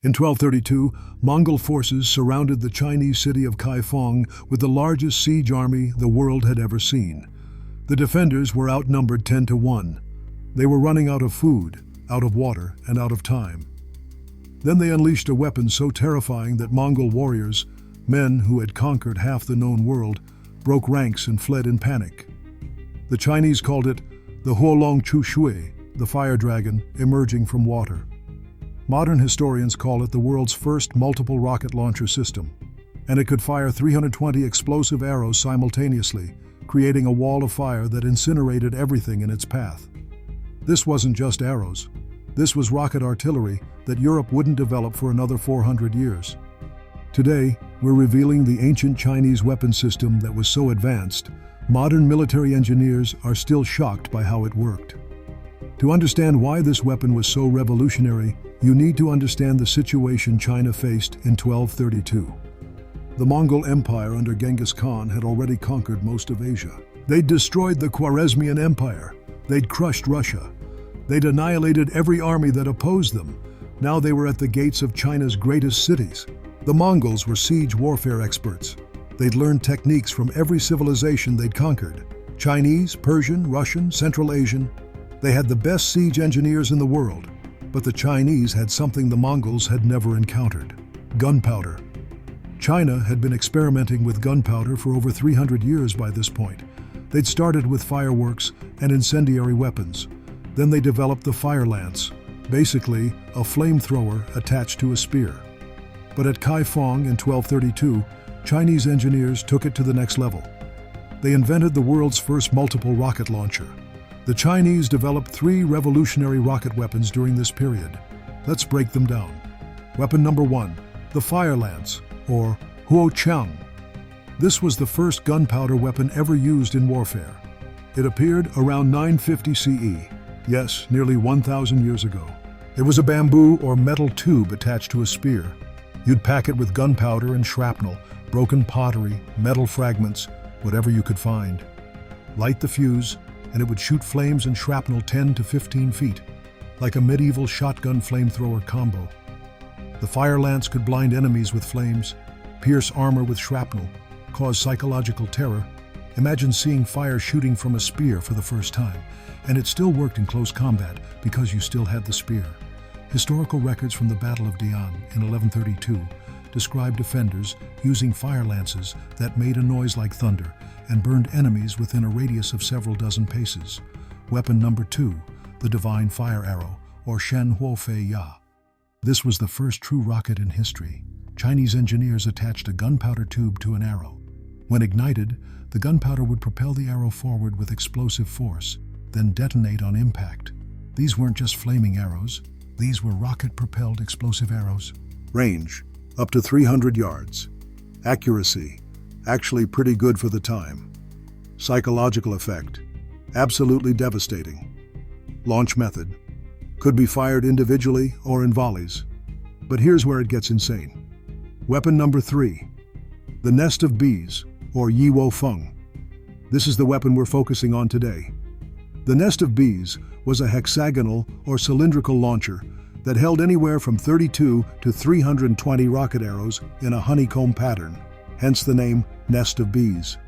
In 1232, Mongol forces surrounded the Chinese city of Kaifeng with the largest siege army the world had ever seen. The defenders were outnumbered 10 to 1. They were running out of food, out of water, and out of time. Then they unleashed a weapon so terrifying that Mongol warriors, men who had conquered half the known world, broke ranks and fled in panic. The Chinese called it the Shui, the fire dragon emerging from water. Modern historians call it the world's first multiple rocket launcher system, and it could fire 320 explosive arrows simultaneously, creating a wall of fire that incinerated everything in its path. This wasn't just arrows. This was rocket artillery that Europe wouldn't develop for another 400 years. Today, we're revealing the ancient Chinese weapon system that was so advanced, modern military engineers are still shocked by how it worked. To understand why this weapon was so revolutionary, you need to understand the situation China faced in 1232. The Mongol Empire under Genghis Khan had already conquered most of Asia. They'd destroyed the Khwarezmian Empire. They'd crushed Russia. They'd annihilated every army that opposed them. Now they were at the gates of China's greatest cities. The Mongols were siege warfare experts. They'd learned techniques from every civilization they'd conquered. Chinese, Persian, Russian, Central Asian. They had the best siege engineers in the world. But the Chinese had something the Mongols had never encountered: gunpowder. China had been experimenting with gunpowder for over 300 years by this point. They'd started with fireworks and incendiary weapons. Then they developed the fire lance, basically a flamethrower attached to a spear. But at Kaifeng in 1232, Chinese engineers took it to the next level. They invented the world's first multiple rocket launcher. The Chinese developed 3 revolutionary rocket weapons during this period. Let's break them down. Weapon number 1, the fire lance, or Huo Qiang. This was the first gunpowder weapon ever used in warfare. It appeared around 950 CE, yes, nearly 1,000 years ago. It was a bamboo or metal tube attached to a spear. You'd pack it with gunpowder and shrapnel, broken pottery, metal fragments, whatever you could find. Light the fuse, and it would shoot flames and shrapnel 10 to 15 feet, like a medieval shotgun flamethrower combo. The fire lance could blind enemies with flames, pierce armor with shrapnel, cause psychological terror. Imagine seeing fire shooting from a spear for the first time, and it still worked in close combat because you still had the spear. Historical records from the Battle of Dian in 1132 describe defenders using fire lances that made a noise like thunder and burned enemies within a radius of several dozen paces. Weapon number 2, the divine fire arrow, or Shen Huo Fei Ya. This was the first true rocket in history. Chinese engineers attached a gunpowder tube to an arrow. When ignited, the gunpowder would propel the arrow forward with explosive force, then detonate on impact. These weren't just flaming arrows. These were rocket-propelled explosive arrows. Range, up to 300 yards. Accuracy, actually pretty good for the time. Psychological effect, absolutely devastating. Launch method, could be fired individually or in volleys. But here's where it gets insane. Weapon number 3, the nest of bees, or Wo Feng. This is the weapon we're focusing on today. The nest of bees was a hexagonal or cylindrical launcher that held anywhere from 32 to 320 rocket arrows in a honeycomb pattern, hence the name nest of bees.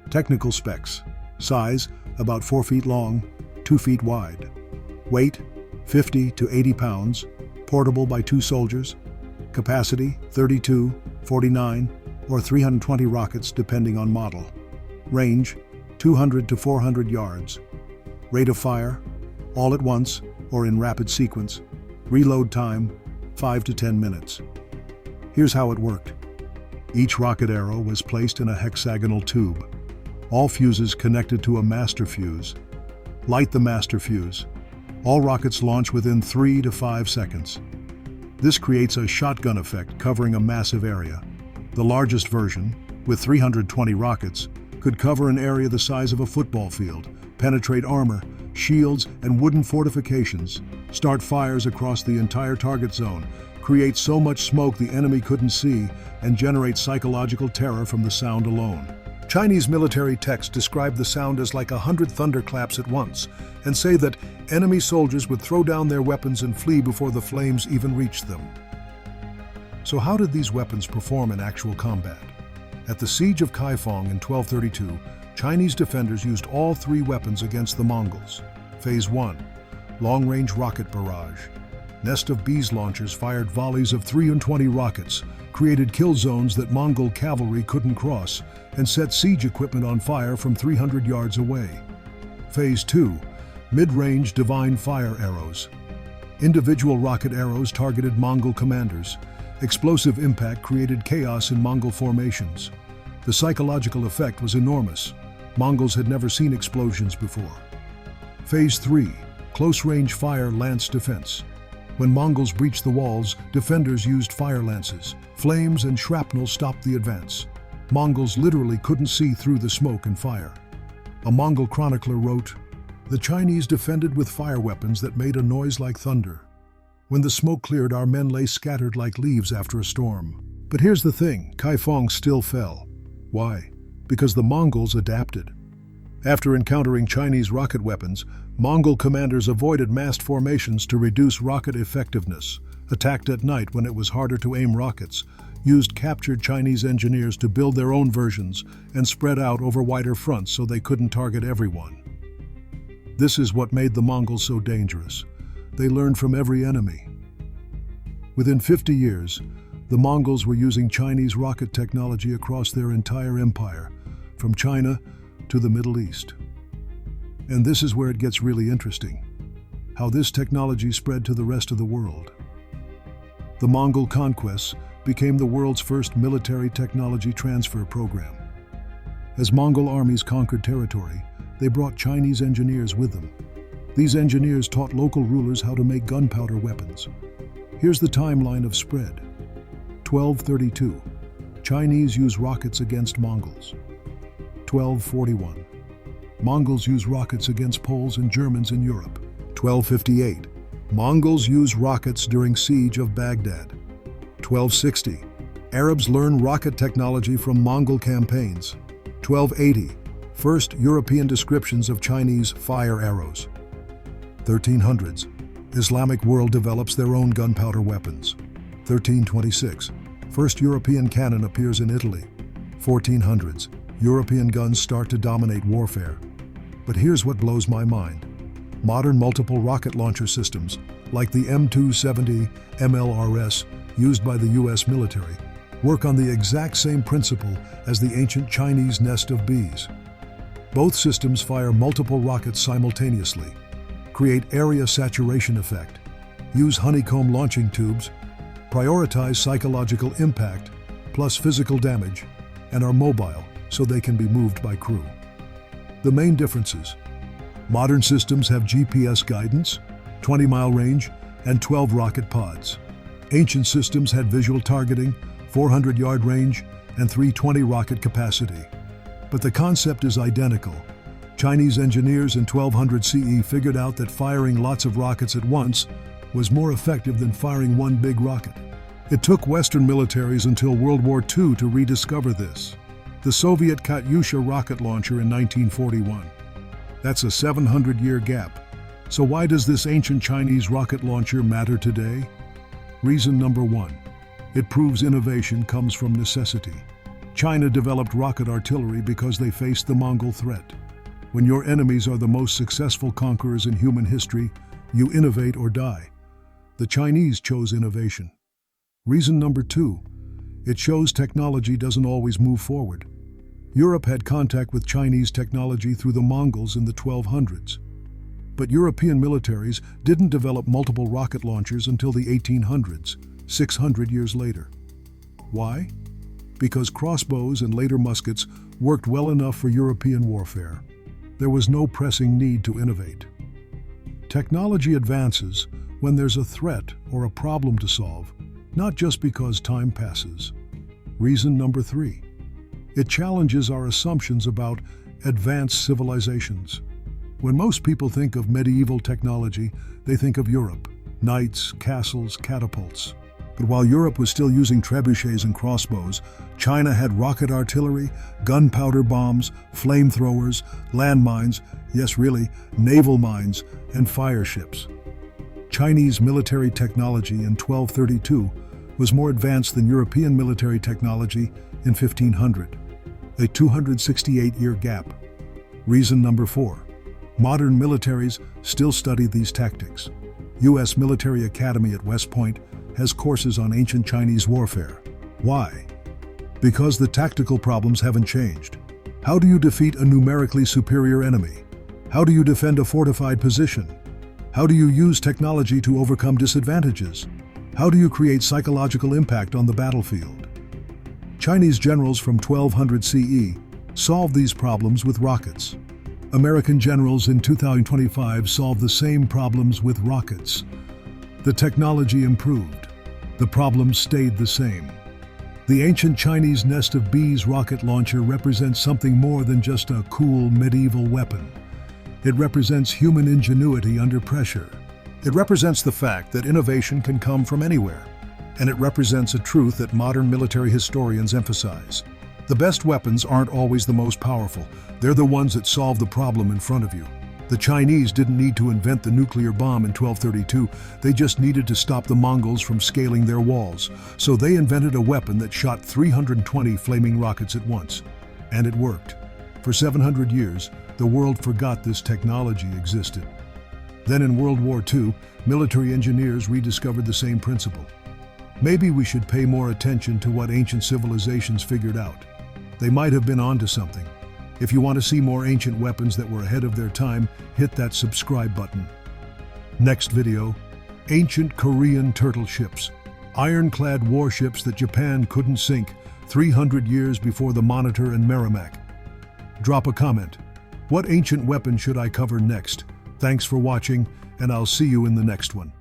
Technical specs: size, about 4 feet long, 2 feet wide. Weight, 50 to 80 pounds, portable by 2 soldiers. Capacity, 32, 49, or 320 rockets depending on model. Range, 200 to 400 yards. Rate of fire, all at once or in rapid sequence. Reload time, 5 to 10 minutes. Here's how it worked. Each rocket arrow was placed in a hexagonal tube. All fuses connected to a master fuse. Light the master fuse. All rockets launch within 3 to 5 seconds. This creates a shotgun effect covering a massive area. The largest version, with 320 rockets, could cover an area the size of a football field, penetrate armor, shields, and wooden fortifications, start fires across the entire target zone, create so much smoke the enemy couldn't see, and generate psychological terror from the sound alone. Chinese military texts describe the sound as like 100 thunderclaps at once and say that enemy soldiers would throw down their weapons and flee before the flames even reached them. So how did these weapons perform in actual combat? At the Siege of Kaifeng in 1232, Chinese defenders used all three weapons against the Mongols. Phase 1. Long-range rocket barrage. Nest of Bees launchers fired volleys of 320 rockets, created kill zones that Mongol cavalry couldn't cross, and set siege equipment on fire from 300 yards away. Phase 2. Mid-range divine fire arrows. Individual rocket arrows targeted Mongol commanders. Explosive impact created chaos in Mongol formations. The psychological effect was enormous. Mongols had never seen explosions before. Phase 3. Close-range fire lance defense. When Mongols breached the walls, defenders used fire lances. Flames and shrapnel stopped the advance. Mongols literally couldn't see through the smoke and fire. A Mongol chronicler wrote, "The Chinese defended with fire weapons that made a noise like thunder. When the smoke cleared, our men lay scattered like leaves after a storm." But here's the thing, Kaifeng still fell. Why? Because the Mongols adapted. After encountering Chinese rocket weapons, Mongol commanders avoided massed formations to reduce rocket effectiveness, attacked at night when it was harder to aim rockets, used captured Chinese engineers to build their own versions, and spread out over wider fronts so they couldn't target everyone. This is what made the Mongols so dangerous. They learned from every enemy. Within 50 years, the Mongols were using Chinese rocket technology across their entire empire, from China to the Middle East. And this is where it gets really interesting, how this technology spread to the rest of the world. The Mongol conquests became the world's first military technology transfer program. As Mongol armies conquered territory, they brought Chinese engineers with them. These engineers taught local rulers how to make gunpowder weapons. Here's the timeline of spread. 1232. Chinese use rockets against Mongols. 1241. Mongols use rockets against Poles and Germans in Europe. 1258. Mongols use rockets during Siege of Baghdad. 1260. Arabs learn rocket technology from Mongol campaigns. 1280. First European descriptions of Chinese fire arrows. 1300s. Islamic world develops their own gunpowder weapons. 1326. First European cannon appears in Italy. 1400s. European guns start to dominate warfare. But here's what blows my mind. Modern multiple rocket launcher systems, like the M270 MLRS used by the US military, work on the exact same principle as the ancient Chinese nest of bees. Both systems fire multiple rockets simultaneously, create area saturation effect, use honeycomb launching tubes, prioritize psychological impact plus physical damage, and are mobile so they can be moved by crew. The main differences: modern systems have GPS guidance, 20-mile range, and 12 rocket pods. Ancient systems had visual targeting, 400-yard range, and 320 rocket capacity. But the concept is identical. Chinese engineers in 1200 CE figured out that firing lots of rockets at once was more effective than firing one big rocket. It took Western militaries until World War II to rediscover this. The Soviet Katyusha rocket launcher in 1941. That's a 700-year gap. So why does this ancient Chinese rocket launcher matter today? Reason number one: it proves innovation comes from necessity. China developed rocket artillery because they faced the Mongol threat. When your enemies are the most successful conquerors in human history, you innovate or die. The Chinese chose innovation. Reason number two: it shows technology doesn't always move forward. Europe had contact with Chinese technology through the Mongols in the 1200s. But European militaries didn't develop multiple rocket launchers until the 1800s, 600 years later. Why? Because crossbows and later muskets worked well enough for European warfare. There was no pressing need to innovate. Technology advances when there's a threat or a problem to solve, not just because time passes. Reason number three: it challenges our assumptions about advanced civilizations. When most people think of medieval technology, they think of Europe, knights, castles, catapults. But while Europe was still using trebuchets and crossbows, China had rocket artillery, gunpowder bombs, flamethrowers, landmines, yes really, naval mines, and fire ships. Chinese military technology in 1232 was more advanced than European military technology in 1500, a 268-year gap. Reason number 4. Modern militaries still study these tactics. U.S. Military Academy at West Point has courses on ancient Chinese warfare. Why? Because the tactical problems haven't changed. How do you defeat a numerically superior enemy? How do you defend a fortified position? How do you use technology to overcome disadvantages? How do you create psychological impact on the battlefield? Chinese generals from 1200 CE solved these problems with rockets. American generals in 2025 solved the same problems with rockets. The technology improved. The problems stayed the same. The ancient Chinese nest of bees rocket launcher represents something more than just a cool medieval weapon. It represents human ingenuity under pressure. It represents the fact that innovation can come from anywhere. And it represents a truth that modern military historians emphasize. The best weapons aren't always the most powerful. They're the ones that solve the problem in front of you. The Chinese didn't need to invent the nuclear bomb in 1232. They just needed to stop the Mongols from scaling their walls. So they invented a weapon that shot 320 flaming rockets at once. And it worked. For 700 years, the world forgot this technology existed. Then in World War II, military engineers rediscovered the same principle. Maybe we should pay more attention to what ancient civilizations figured out. They might have been onto something. If you want to see more ancient weapons that were ahead of their time, hit that subscribe button. Next video, ancient Korean turtle ships, ironclad warships that Japan couldn't sink 300 years before the Monitor and Merrimack. Drop a comment. What ancient weapon should I cover next? Thanks for watching, and I'll see you in the next one.